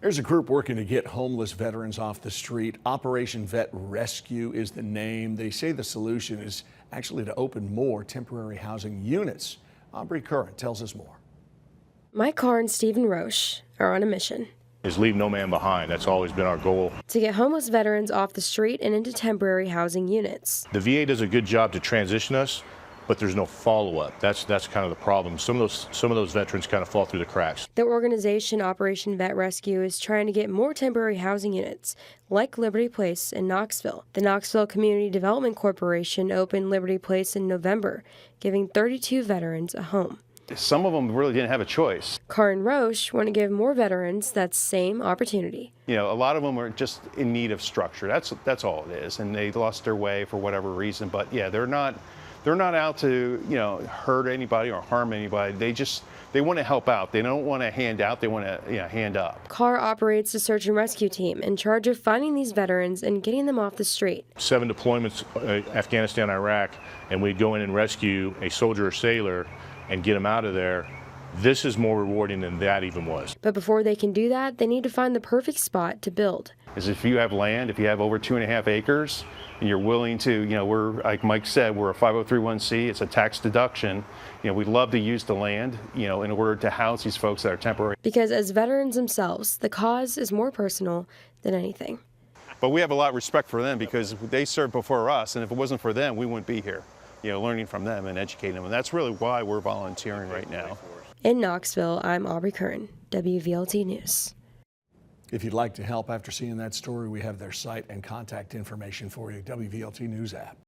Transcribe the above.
There's a group working to get homeless veterans off the street. Operation Vet Rescue is the name. They say the solution is actually to open more temporary housing units. Aubrey Curran tells us more. Carr and Steven Roche are on a mission. Is leave no man behind. That's always been our goal. To get homeless veterans off the street and into temporary housing units. The VA does a good job to transition us, but there's no follow-up. That's kind of the problem. Some of those veterans kind of fall through the cracks. The organization Operation Vet Rescue is trying to get more temporary housing units, like Liberty Place in Knoxville. The Knoxville Community Development Corporation opened Liberty Place in November, giving 32 veterans a home. Some of them really didn't have a choice. Carr and Roche want to give more veterans that same opportunity. You know, a lot of them are just in need of structure. That's all it is, and they lost their way for whatever reason. But yeah, they're not out to, you know, hurt anybody or harm anybody. They want to help out. They don't want to hand out. They want to, hand up. Carr operates a search and rescue team in charge of finding these veterans and getting them off the street. 7 deployments, Afghanistan, Iraq, and we'd go in and rescue a soldier or sailor and get them out of there. This is more rewarding than that even was. But before they can do that, they need to find the perfect spot to build. Is if you have land, if you have over 2.5 acres, and you're willing to, we're, like Mike said, we're a 503(c). It's a tax deduction. We'd love to use the land, in order to house these folks that are temporary. Because as veterans themselves, the cause is more personal than anything. But we have a lot of respect for them because they served before us, and if it wasn't for them, we wouldn't be here. Learning from them and educating them. And that's really why we're volunteering right now. In Knoxville, I'm Aubrey Curran, WVLT News. If you'd like to help after seeing that story, we have their site and contact information for you, WVLT News app.